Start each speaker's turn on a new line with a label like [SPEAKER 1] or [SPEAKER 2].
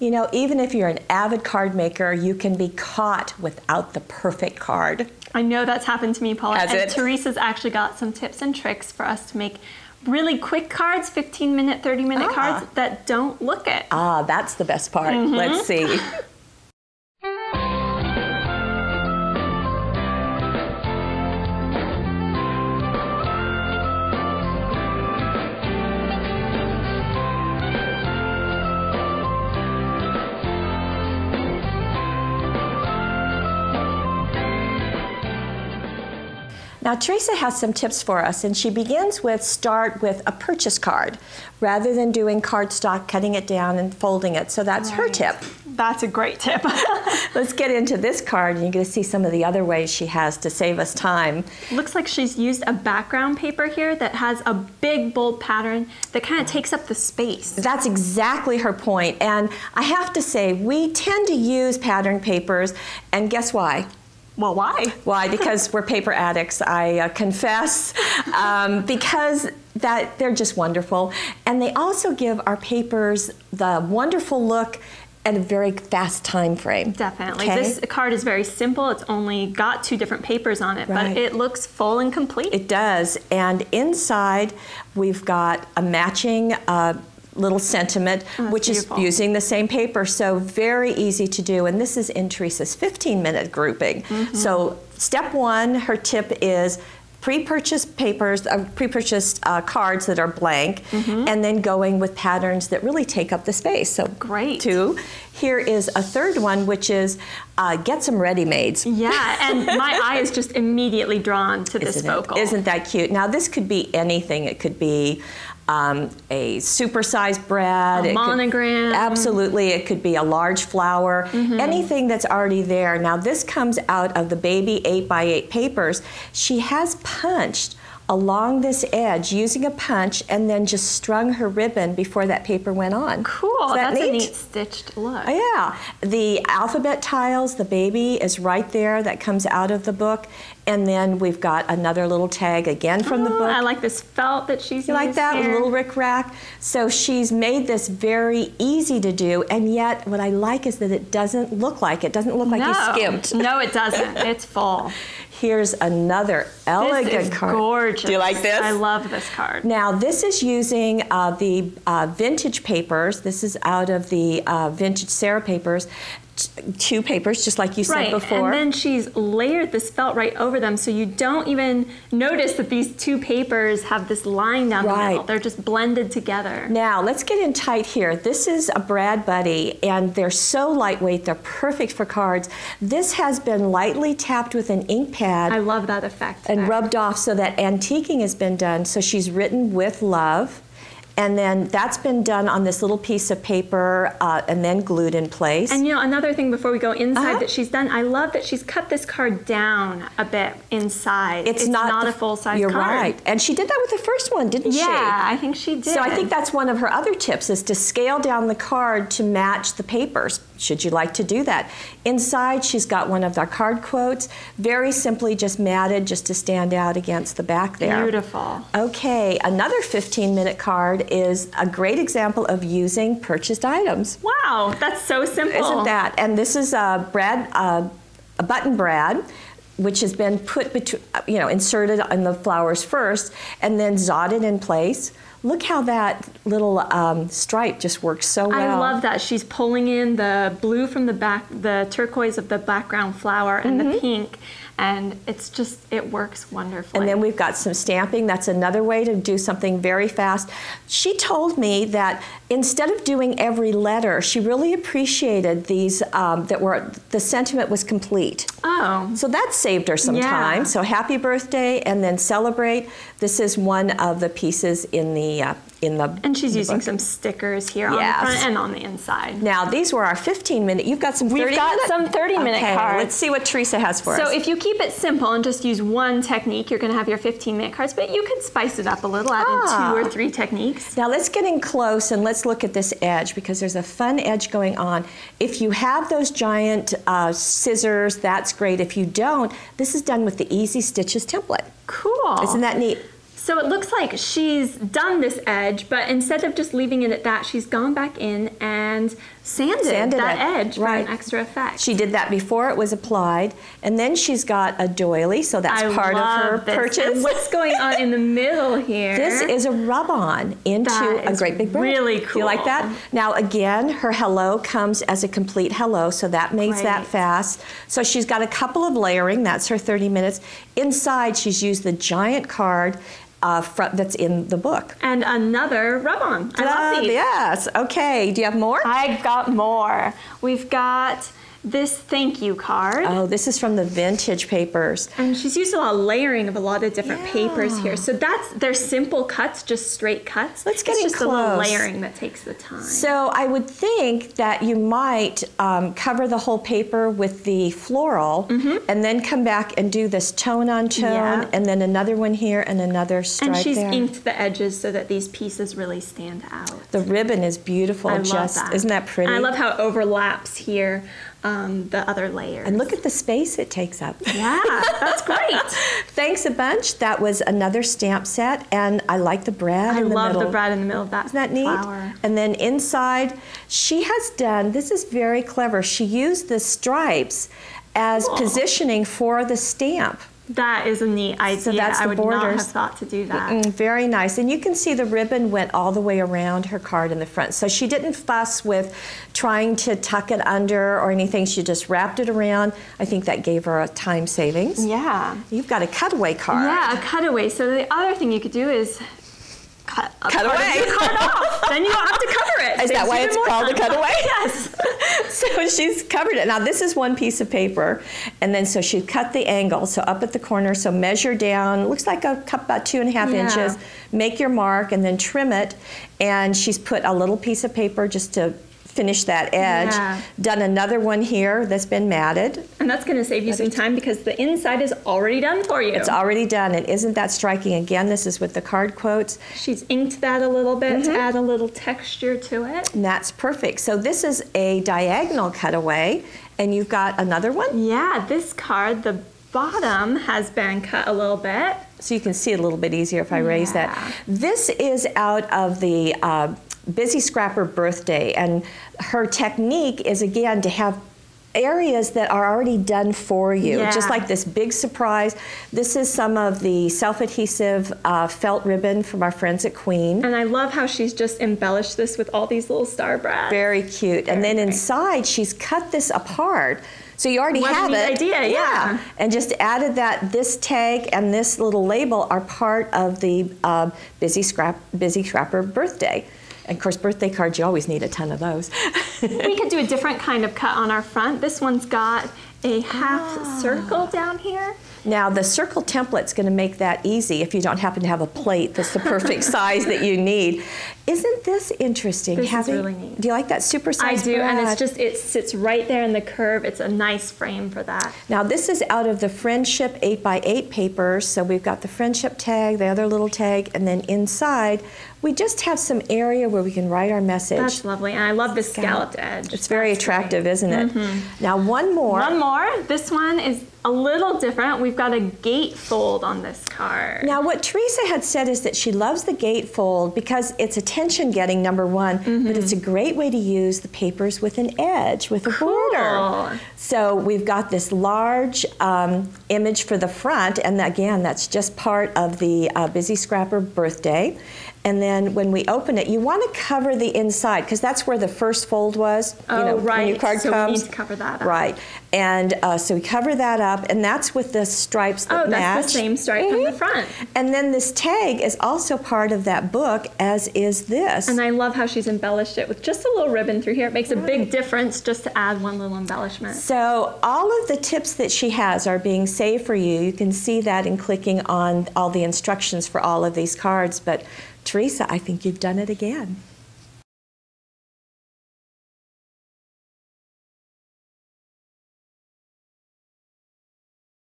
[SPEAKER 1] You know, even if you're an avid card maker, you can be caught without the perfect card.
[SPEAKER 2] I know that's happened to me, Paula.
[SPEAKER 1] Has it?
[SPEAKER 2] Teresa's actually got some tips and tricks for us to make really quick cards, 15-minute, 30-minute cards that don't look it.
[SPEAKER 1] Ah, that's the best part. Let's see. Now, Teresa has some tips for us, and she begins with start with a purchase card rather than doing cardstock, cutting it down and folding it. So that's her tip.
[SPEAKER 2] That's a great tip.
[SPEAKER 1] Let's get into this card, and you're going to see some of the other ways she has to save us time.
[SPEAKER 2] Looks like she's used a background paper here that has a big, bold pattern that kind of takes up the space.
[SPEAKER 1] That's exactly her point. And I have to say, we tend to use pattern papers, and guess why?
[SPEAKER 2] Well, why?
[SPEAKER 1] Why? Because we're paper addicts, I confess, because they're just wonderful. And they also give our papers the wonderful look at a very fast time frame.
[SPEAKER 2] Definitely. Okay? This card is very simple. It's only got 2 different papers on it, but it looks full and complete.
[SPEAKER 1] It does. And inside, we've got a matching little sentiment, which beautiful. Is using the same paper, so very easy to do. And this is in Teresa's 15-minute grouping. So step 1, her tip is pre-purchased papers, pre-purchased cards that are blank, and then going with patterns that really take up the space. So
[SPEAKER 2] great.
[SPEAKER 1] 2. Here is a third one, which is get some ready-mades.
[SPEAKER 2] Yeah, and my eye is just immediately drawn to this focal.
[SPEAKER 1] Isn't that cute? Now, this could be anything. It could be a supersized bread.
[SPEAKER 2] A monogram.
[SPEAKER 1] Absolutely. It could be a large flower. Anything that's already there. Now, this comes out of the baby 8x8 papers. She has punched along this edge using a punch and then just strung her ribbon before that paper went on.
[SPEAKER 2] Cool.
[SPEAKER 1] That's
[SPEAKER 2] a neat stitched look.
[SPEAKER 1] Yeah. The alphabet tiles, the baby is right there. That comes out of the book. And then we've got another little tag again from the book.
[SPEAKER 2] I like this felt that she's used.
[SPEAKER 1] You like that?
[SPEAKER 2] Here.
[SPEAKER 1] A little rickrack. So she's made this very easy to do, and yet what I like is that it doesn't look like you skimped.
[SPEAKER 2] No, it doesn't. It's full.
[SPEAKER 1] Here's another elegant
[SPEAKER 2] this is
[SPEAKER 1] card.
[SPEAKER 2] Gorgeous.
[SPEAKER 1] Do you like this?
[SPEAKER 2] I love this card.
[SPEAKER 1] Now, this is using the vintage papers. This is out of the vintage Sarah papers. 2 papers, just like you said before.
[SPEAKER 2] And then she's layered this felt right over them, so you don't even notice that these 2 papers have this line down the middle. They're just blended together.
[SPEAKER 1] Now, let's get in tight here. This is a Brad Buddy, and they're so lightweight. They're perfect for cards. This has been lightly tapped with an ink pad.
[SPEAKER 2] I love that effect.
[SPEAKER 1] And rubbed off so that antiquing has been done. So she's written with love. And then that's been done on this little piece of paper and then glued in place.
[SPEAKER 2] And you know, another thing before we go inside that she's done, I love that she's cut this card down a bit inside. It's not a full-size card.
[SPEAKER 1] You're right. And she did that with the first one, didn't she?
[SPEAKER 2] Yeah, I think she did.
[SPEAKER 1] So I think that's one of her other tips, is to scale down the card to match the papers, should you like to do that. Inside, she's got one of our card quotes, very simply just matted just to stand out against the back there.
[SPEAKER 2] Beautiful.
[SPEAKER 1] Okay, another 15-minute card is a great example of using purchased items.
[SPEAKER 2] Wow, that's so simple.
[SPEAKER 1] Isn't that? And this is a button brad, which has been put between, inserted in the flowers first and then zodded in place. Look how that little stripe just works so well.
[SPEAKER 2] I love that. She's pulling in the blue from the back, the turquoise of the background flower, and the pink. And it's just, it works wonderfully.
[SPEAKER 1] And then we've got some stamping. That's another way to do something very fast. She told me that instead of doing every letter, she really appreciated these the sentiment was complete.
[SPEAKER 2] Oh.
[SPEAKER 1] So that saved her some time. So happy birthday and then celebrate. This is one of the pieces in the
[SPEAKER 2] and she's using some stickers here on the front and on the inside.
[SPEAKER 1] Now these were our 15-minute. You've got some 30-minute?
[SPEAKER 2] We've got some 30-minute cards.
[SPEAKER 1] Let's see what Teresa has for us.
[SPEAKER 2] So if you keep it simple and just use one technique, you're going to have your 15-minute cards, but you can spice it up a little, add in 2 or 3 techniques.
[SPEAKER 1] Now let's get in close and let's look at this edge, because there's a fun edge going on. If you have those giant scissors, that's great. If you don't, this is done with the Easy Stitches template.
[SPEAKER 2] Cool.
[SPEAKER 1] Isn't that neat?
[SPEAKER 2] So it looks like she's done this edge, but instead of just leaving it at that, she's gone back in and sanded that edge for an extra effect.
[SPEAKER 1] She did that before it was applied, and then she's got a doily, so that's part of her purchase.
[SPEAKER 2] And what's going on in the middle here?
[SPEAKER 1] This is a rub-on into a great big bird.
[SPEAKER 2] Really cool.
[SPEAKER 1] Do you like that? Now again, her hello comes as a complete hello, so that makes that fast. So she's got a couple of layering, that's her 30 minutes. Inside, she's used the giant card that's in the book.
[SPEAKER 2] And another rub-on. I love these.
[SPEAKER 1] Yes. Okay. Do you have more?
[SPEAKER 2] I've got more. We've got this thank you card.
[SPEAKER 1] Oh, this is from the vintage papers.
[SPEAKER 2] And she's used a lot of layering of a lot of different papers here. So they're simple cuts, just straight cuts.
[SPEAKER 1] Let's get
[SPEAKER 2] it's just
[SPEAKER 1] close.
[SPEAKER 2] a little layering that takes the time.
[SPEAKER 1] So I would think that you might cover the whole paper with the floral and then come back and do this tone on tone and then another one here and another stripe
[SPEAKER 2] And she's
[SPEAKER 1] there.
[SPEAKER 2] inked the edges so that these pieces really stand out.
[SPEAKER 1] The ribbon is beautiful.
[SPEAKER 2] I love that.
[SPEAKER 1] Isn't that pretty?
[SPEAKER 2] And I love how it overlaps here. The other layers.
[SPEAKER 1] And look at the space it takes up.
[SPEAKER 2] Yeah, that's great.
[SPEAKER 1] Thanks a bunch. That was another stamp set, and I like the brad in the middle.
[SPEAKER 2] I love the brad in the middle of that.
[SPEAKER 1] Isn't that neat?
[SPEAKER 2] Flower.
[SPEAKER 1] And then inside, she has done, this is very clever, she used the stripes as positioning for the stamp.
[SPEAKER 2] That is a neat idea.
[SPEAKER 1] So that's the
[SPEAKER 2] I would
[SPEAKER 1] borders.
[SPEAKER 2] not have thought to do that.
[SPEAKER 1] Very nice. And you can see the ribbon went all the way around her card in the front. So she didn't fuss with trying to tuck it under or anything. She just wrapped it around. I think that gave her a time savings.
[SPEAKER 2] Yeah.
[SPEAKER 1] You've got a cutaway card.
[SPEAKER 2] Yeah, a cutaway. So the other thing you could do is cut
[SPEAKER 1] away
[SPEAKER 2] your card off. Then you don't have to cover it.
[SPEAKER 1] Is that why it's called a cutaway?
[SPEAKER 2] Yes.
[SPEAKER 1] So she's covered it. Now this is one piece of paper, and then so she cut the angle, so up at the corner, so measure down, looks like a cup about 2.5 inches, make your mark, and then trim it, and she's put a little piece of paper just to finish that edge. Done another one here that's been matted.
[SPEAKER 2] And that's going to save you some time because the inside is already done for you.
[SPEAKER 1] It's already done, and isn't that striking? Again, this is with the card quotes.
[SPEAKER 2] She's inked that a little bit to add a little texture to it.
[SPEAKER 1] And that's perfect. So this is a diagonal cutaway, and you've got another one?
[SPEAKER 2] Yeah, this card, the bottom has been cut a little bit.
[SPEAKER 1] So you can see it a little bit easier if I raise that. This is out of the Busy Scrapper Birthday, and her technique is again to have areas that are already done for you, just like this big surprise. This is some of the self-adhesive felt ribbon from our friends at Queen.
[SPEAKER 2] And I love how she's just embellished this with all these little star brads.
[SPEAKER 1] Very cute. And then inside she's cut this apart. So you already have it.
[SPEAKER 2] Idea, yeah.
[SPEAKER 1] And just added that this tag and this little label are part of the Busy Scrapper Birthday. And of course, birthday cards, you always need a ton of those.
[SPEAKER 2] We could do a different kind of cut on our front. This one's got a half circle down here.
[SPEAKER 1] Now, the circle template's going to make that easy if you don't happen to have a plate that's the perfect size that you need. Isn't this interesting?
[SPEAKER 2] This is really neat.
[SPEAKER 1] Do you like that super size
[SPEAKER 2] I do,
[SPEAKER 1] brad?
[SPEAKER 2] and it's just, it sits right there in the curve. It's a nice frame for that.
[SPEAKER 1] Now, this is out of the Friendship 8x8 papers. So we've got the Friendship tag, the other little tag, and then inside, we just have some area where we can write our message.
[SPEAKER 2] That's lovely, and I love this scalloped edge.
[SPEAKER 1] It's very attractive, isn't it? Now, one more.
[SPEAKER 2] One more. This one is a little different. We've got a gatefold on this card.
[SPEAKER 1] Now, what Teresa had said is that she loves the gatefold because it's attention-getting, number one, but it's a great way to use the papers with an edge, with a border. So we've got this large image for the front, and again, that's just part of the Busy Scrapper Birthday. And then when we open it, you want to cover the inside because that's where the first fold was. When your card
[SPEAKER 2] so
[SPEAKER 1] comes.
[SPEAKER 2] we need to cover that up.
[SPEAKER 1] Right. And so we cover that up, and that's with the stripes that match.
[SPEAKER 2] That's the same stripe on the front.
[SPEAKER 1] And then this tag is also part of that book, as is this.
[SPEAKER 2] And I love how she's embellished it with just a little ribbon through here. It makes a big difference just to add one little embellishment.
[SPEAKER 1] So all of the tips that she has are being saved for you. You can see that in clicking on all the instructions for all of these cards. But Teresa, I think you've done it again.